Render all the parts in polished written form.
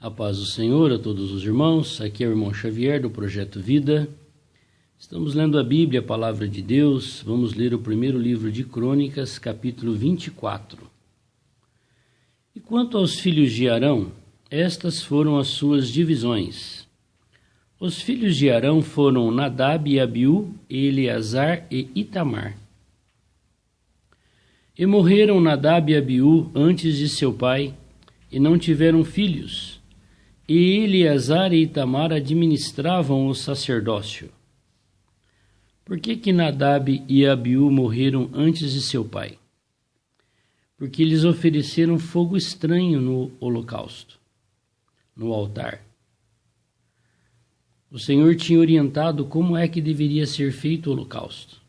A paz do Senhor a todos os irmãos, aqui é o irmão Xavier do Projeto Vida. Estamos lendo a Bíblia, a Palavra de Deus. Vamos ler o primeiro livro de Crônicas, capítulo 24. E quanto aos filhos de Arão, estas foram as suas divisões. Os filhos de Arão foram Nadab e Abiú, Eleazar e Itamar. E morreram Nadab e Abiú antes de seu pai, e não tiveram filhos. E Eleazar e Itamar administravam o sacerdócio. Por que Nadab e Abiú morreram antes de seu pai? Porque eles ofereceram fogo estranho no holocausto, no altar. O Senhor tinha orientado como é que deveria ser feito o holocausto.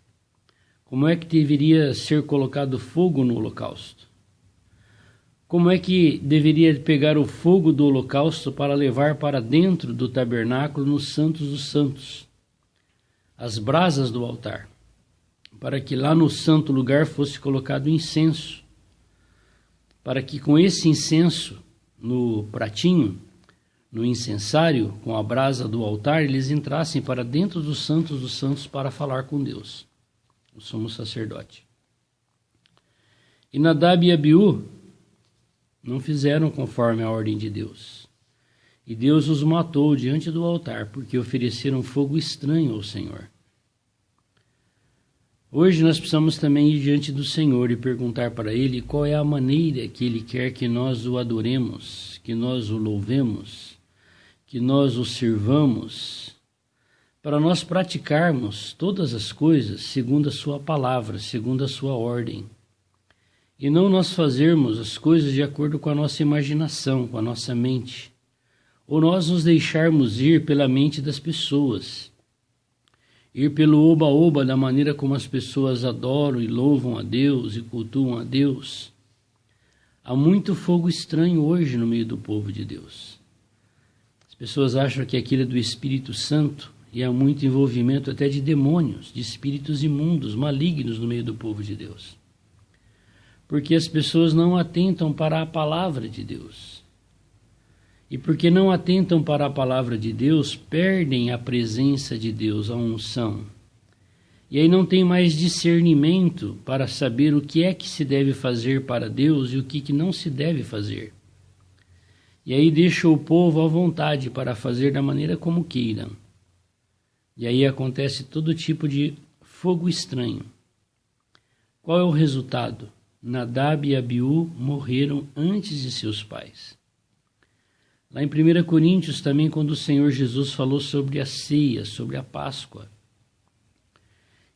Como é que deveria ser colocado fogo no holocausto. Como é que deveria pegar o fogo do holocausto para levar para dentro do tabernáculo nos Santos dos Santos, as brasas do altar, para que lá no santo lugar fosse colocado incenso, para que com esse incenso no pratinho, no incensário, com a brasa do altar, eles entrassem para dentro dos Santos para falar com Deus, o sumo sacerdote. E Nadab e Abiú não fizeram conforme a ordem de Deus. E Deus os matou diante do altar, porque ofereceram fogo estranho ao Senhor. Hoje nós precisamos também ir diante do Senhor e perguntar para Ele qual é a maneira que Ele quer que nós o adoremos, que nós o louvemos, que nós o sirvamos, para nós praticarmos todas as coisas segundo a Sua palavra, segundo a Sua ordem. E não nós fazermos as coisas de acordo com a nossa imaginação, com a nossa mente. Ou nós nos deixarmos ir pela mente das pessoas. Ir pelo oba-oba da maneira como as pessoas adoram e louvam a Deus e cultuam a Deus. Há muito fogo estranho hoje no meio do povo de Deus. As pessoas acham que aquilo é do Espírito Santo e há muito envolvimento até de demônios, de espíritos imundos, malignos no meio do povo de Deus. Porque as pessoas não atentam para a palavra de Deus. E porque não atentam para a palavra de Deus, perdem a presença de Deus, a unção. E aí não tem mais discernimento para saber o que é que se deve fazer para Deus e o que não se deve fazer. E aí deixa o povo à vontade para fazer da maneira como queiram. E aí acontece todo tipo de fogo estranho. Qual é o resultado? Nadab e Abiú morreram antes de seus pais. Lá em 1 Coríntios também, quando o Senhor Jesus falou sobre a ceia, sobre a Páscoa,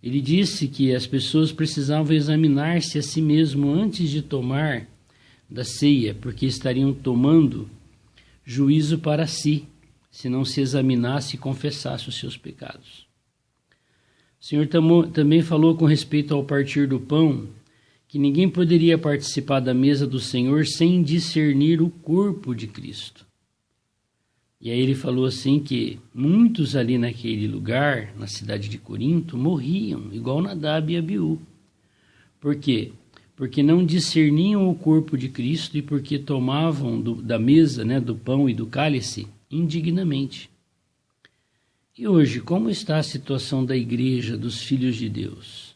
ele disse que as pessoas precisavam examinar-se a si mesmo antes de tomar da ceia, porque estariam tomando juízo para si, se não se examinasse e confessasse os seus pecados. O Senhor também falou com respeito ao partir do pão, que ninguém poderia participar da mesa do Senhor sem discernir o corpo de Cristo. E aí ele falou assim que muitos ali naquele lugar, na cidade de Corinto, morriam, igual Nadab e Abiú. Por quê? Porque não discerniam o corpo de Cristo e porque tomavam da mesa, do pão e do cálice, indignamente. E hoje, como está a situação da igreja, dos filhos de Deus?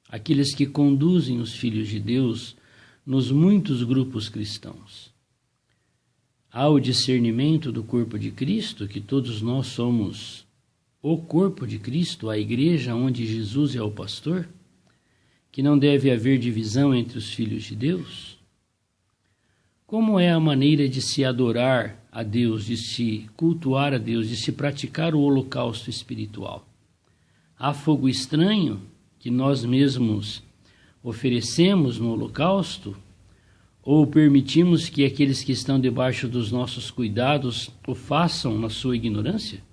Aqueles que conduzem os filhos de Deus nos muitos grupos cristãos. Há o discernimento do corpo de Cristo, que todos nós somos o corpo de Cristo, a igreja onde Jesus é o pastor, que não deve haver divisão entre os filhos de Deus? Como é a maneira de se adorar a Deus, de se cultuar a Deus, de se praticar o holocausto espiritual? Há fogo estranho que nós mesmos oferecemos no holocausto, ou permitimos que aqueles que estão debaixo dos nossos cuidados o façam na sua ignorância?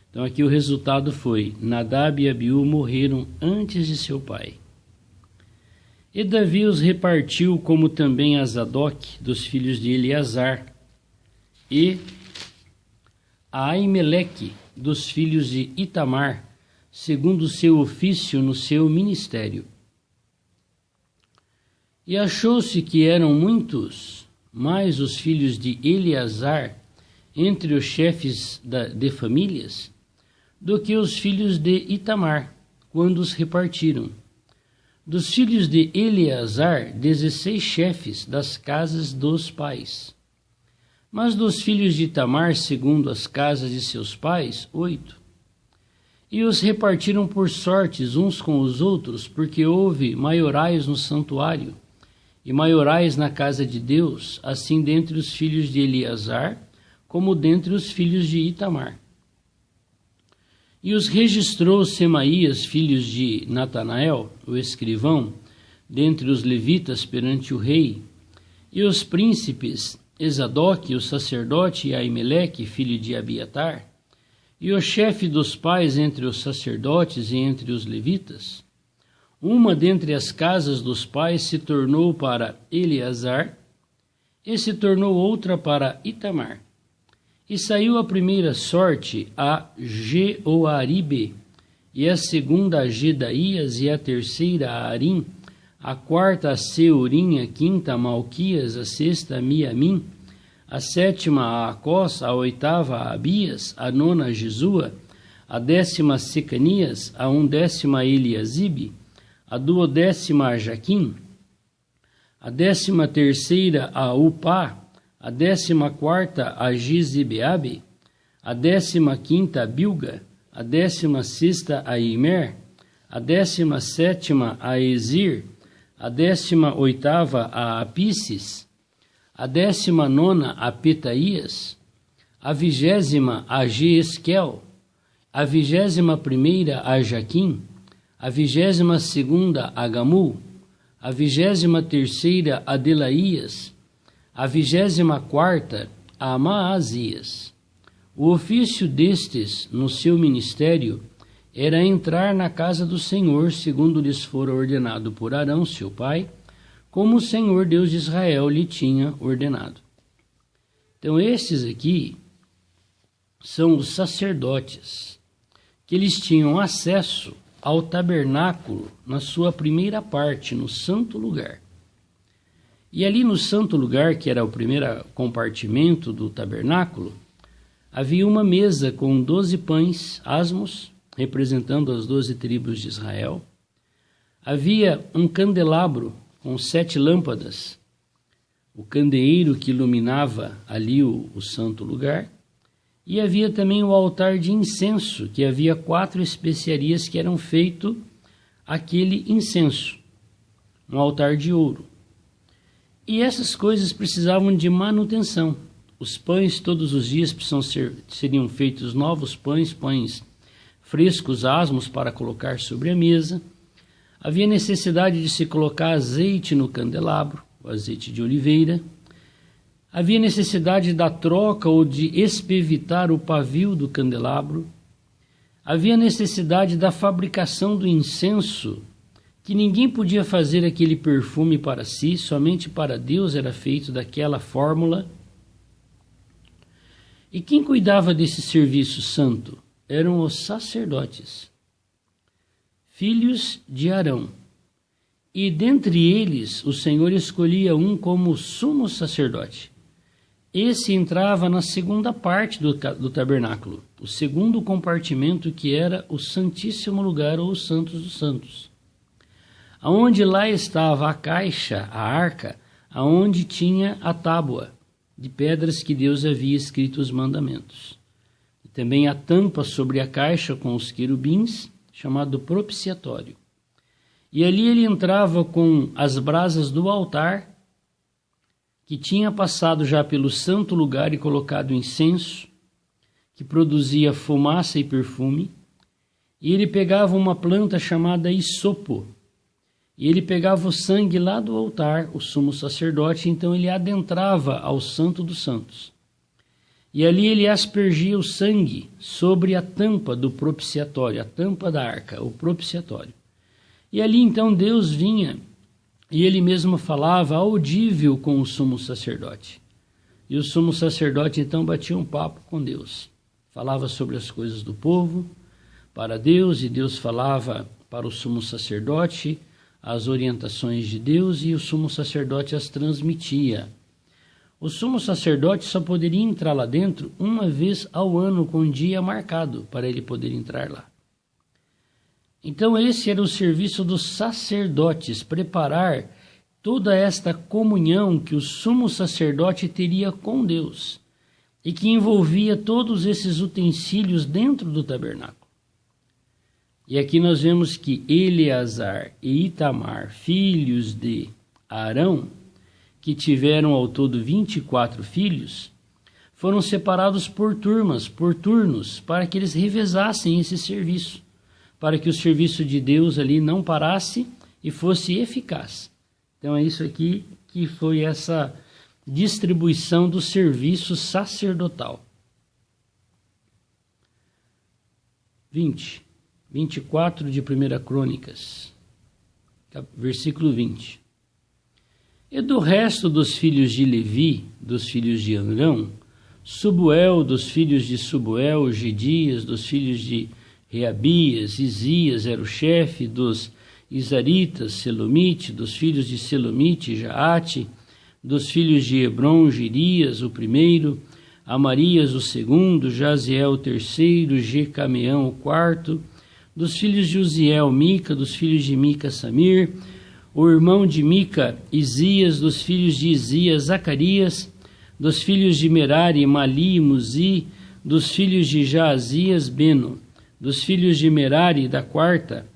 Então aqui o resultado foi, Nadab e Abiú morreram antes de seu pai. E Davi os repartiu como também a Zadok, dos filhos de Eleazar, e a Aimeleque, dos filhos de Itamar, segundo o seu ofício no seu ministério. E achou-se que eram muitos mais os filhos de Eleazar entre os chefes de famílias do que os filhos de Itamar, quando os repartiram. Dos filhos de Eleazar, 16 chefes das casas dos pais. Mas dos filhos de Itamar, segundo as casas de seus pais, 8. E os repartiram por sortes uns com os outros, porque houve maiorais no santuário e maiorais na casa de Deus, assim dentre os filhos de Eleazar, como dentre os filhos de Itamar. E os registrou Semaías, filhos de Natanael, o escrivão, dentre os levitas perante o rei, e os príncipes Esadoque, o sacerdote, e Aimeleque, filho de Abiatar, e o chefe dos pais entre os sacerdotes e entre os levitas. Uma dentre as casas dos pais se tornou para Eleazar, e se tornou outra para Itamar. E saiu a primeira sorte a Jeoaribe, e a segunda a Gedaías, e a terceira a Arim, a quarta a Seurim, a quinta a Malquias, a sexta a Miamim, a sétima a Acós, a oitava a Abias, a nona a Jesua, a 10ª a Secanias, a 11ª a Eliasibe, a 12ª a Jaquim, a 13ª a Upá, a 14ª a Gizibeabe, a 15ª a Bilga, a 16ª a Imer, a 17ª a Ezir, a 18ª a Apices, a 19ª a Petaías, a 20ª a Jeesquel, a 21ª a Jaquim, a 22ª a Gamul, a 23ª a Delaías, a 24ª a Maazias. O ofício destes, no seu ministério, era entrar na casa do Senhor, segundo lhes fora ordenado por Arão, seu pai, como o Senhor Deus de Israel lhe tinha ordenado. Então, estes aqui são os sacerdotes, que eles tinham acesso ao tabernáculo na sua primeira parte, no santo lugar. E ali no santo lugar, que era o primeiro compartimento do tabernáculo, havia uma mesa com 12 pães asmos, representando as 12 tribos de Israel. Havia um candelabro com 7 lâmpadas, o candeeiro que iluminava ali o santo lugar. E havia também o altar de incenso, que havia 4 especiarias que eram feito aquele incenso, um altar de ouro. E essas coisas precisavam de manutenção. Os pães todos os dias seriam feitos novos pães frescos, asmos, para colocar sobre a mesa. Havia necessidade de se colocar azeite no candelabro, o azeite de oliveira. Havia necessidade da troca ou de espevitar o pavio do candelabro. Havia necessidade da fabricação do incenso, que ninguém podia fazer aquele perfume para si, somente para Deus era feito daquela fórmula. E quem cuidava desse serviço santo? Eram os sacerdotes, filhos de Arão. E dentre eles o Senhor escolhia um como sumo sacerdote. Esse entrava na segunda parte do tabernáculo, o segundo compartimento, que era o Santíssimo Lugar, ou os Santos dos Santos, aonde lá estava a caixa, a arca, aonde tinha a tábua de pedras que Deus havia escrito os mandamentos. E também a tampa sobre a caixa com os querubins, chamado propiciatório. E ali ele entrava com as brasas do altar, que tinha passado já pelo santo lugar e colocado incenso, que produzia fumaça e perfume. E ele pegava uma planta chamada isopo, e ele pegava o sangue lá do altar, o sumo sacerdote, então ele adentrava ao Santo dos Santos. E ali ele aspergia o sangue sobre a tampa do propiciatório, a tampa da arca, o propiciatório. E ali então Deus vinha, e ele mesmo falava audível com o sumo sacerdote. E o sumo sacerdote então batia um papo com Deus. Falava sobre as coisas do povo para Deus, e Deus falava para o sumo sacerdote as orientações de Deus, e o sumo sacerdote as transmitia. o sumo sacerdote só poderia entrar lá dentro uma vez ao ano, com um dia marcado para ele poder entrar lá. Então esse era o serviço dos sacerdotes, preparar toda esta comunhão que o sumo sacerdote teria com Deus e que envolvia todos esses utensílios dentro do tabernáculo. E aqui nós vemos que Eleazar e Itamar, filhos de Arão, que tiveram ao todo 24 filhos, foram separados por turnos, para que eles revezassem esse serviço, para que o serviço de Deus ali não parasse e fosse eficaz. Então é isso aqui que foi essa distribuição do serviço sacerdotal. 24 de 1 Crônicas, versículo 20. E do resto dos filhos de Levi, dos filhos de Arão, Subuel, dos filhos de Subuel, Gedias, dos filhos de Reabias, Isias era o chefe, dos Isaritas, Selomite, dos filhos de Selomite, Jaate, dos filhos de Hebron, Girias, o primeiro, Amarias, o segundo, Jaziel, o terceiro, Jecameão, o quarto, dos filhos de Uziel, Mica, dos filhos de Mica, Samir, o irmão de Mica, Isias, dos filhos de Isias, Zacarias, dos filhos de Merari, Mali, Muzi, dos filhos de Jaazias, Beno, dos filhos de Merari, da quarta,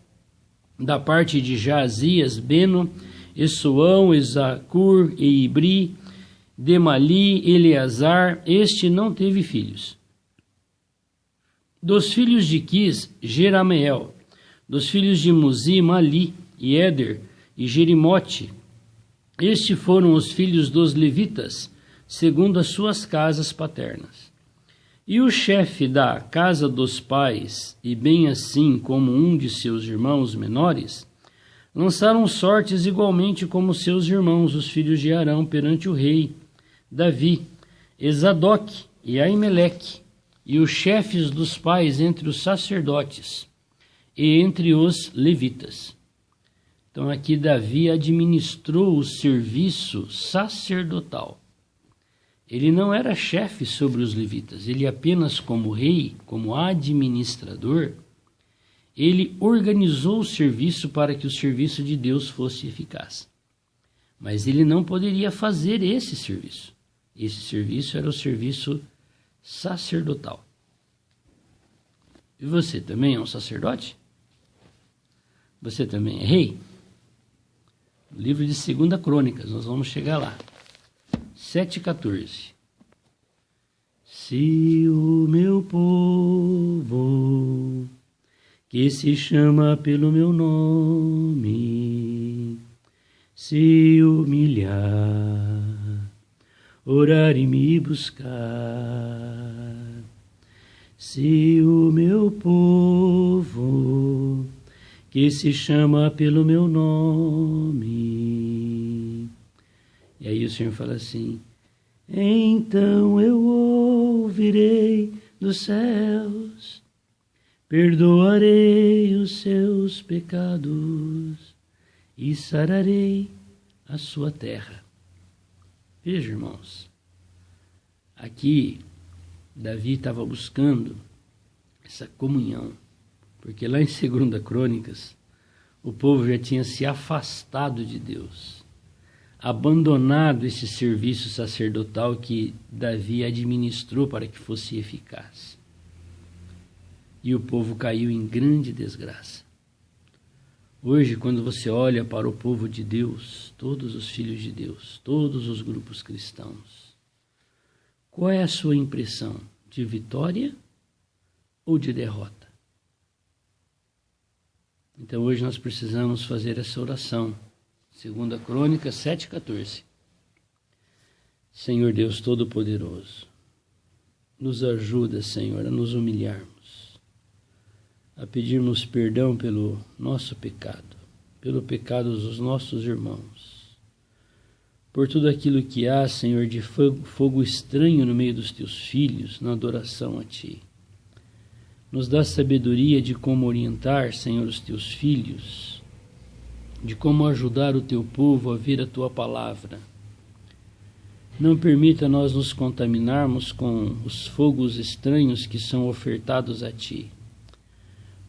da parte de Jaazias, Beno, Essuão, Ezacur e Ibri, Demali, Eleazar, este não teve filhos. Dos filhos de Quis, Jerameel, dos filhos de Muzi, Mali, e Éder e Jerimote, estes foram os filhos dos levitas, segundo as suas casas paternas. E o chefe da casa dos pais, e bem assim como um de seus irmãos menores, lançaram sortes igualmente como seus irmãos, os filhos de Arão, perante o rei Davi, Esadoque e Aimeleque, e os chefes dos pais entre os sacerdotes e entre os levitas. Então aqui Davi administrou o serviço sacerdotal. Ele não era chefe sobre os levitas, ele apenas como rei, como administrador, ele organizou o serviço para que o serviço de Deus fosse eficaz. Mas ele não poderia fazer esse serviço. Esse serviço era o serviço sacerdotal. E você também é um sacerdote? Você também é rei? Livro de 2 Crônicas, nós vamos chegar lá. 7,14. Se o meu povo, que se chama pelo meu nome, se humilhar, orar e me buscar, se o meu povo, que se chama pelo meu nome. E aí o Senhor fala assim: então eu ouvirei dos céus, perdoarei os seus pecados e sararei a sua terra. Veja, irmãos, aqui Davi estava buscando essa comunhão, porque lá em 2 Crônicas o povo já tinha se afastado de Deus, abandonado esse serviço sacerdotal que Davi administrou para que fosse eficaz. E o povo caiu em grande desgraça. Hoje, quando você olha para o povo de Deus, todos os filhos de Deus, todos os grupos cristãos, qual é a sua impressão? De vitória ou de derrota? Então hoje nós precisamos fazer essa oração. 2 Crônicas 7,14. Senhor Deus Todo-Poderoso, nos ajuda, Senhor, a nos humilharmos, a pedirmos perdão pelo nosso pecado, pelo pecado dos nossos irmãos, por tudo aquilo que há, Senhor, de fogo estranho no meio dos teus filhos, na adoração a Ti. Nos dá sabedoria de como orientar, Senhor, os teus filhos, de como ajudar o teu povo a ver a tua palavra. Não permita nós nos contaminarmos com os fogos estranhos que são ofertados a Ti.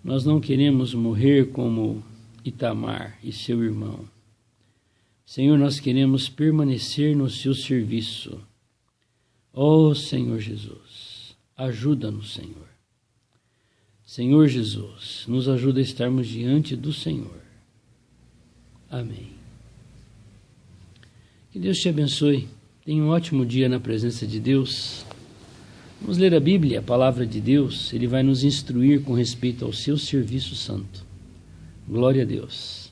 Nós não queremos morrer como Itamar e seu irmão. Senhor, nós queremos permanecer no Seu serviço. Ó Senhor Jesus, ajuda-nos, Senhor. Senhor Jesus, nos ajuda a estarmos diante do Senhor. Amém. Que Deus te abençoe. Tenha um ótimo dia na presença de Deus. Vamos ler a Bíblia, a palavra de Deus. Ele vai nos instruir com respeito ao seu serviço santo. Glória a Deus.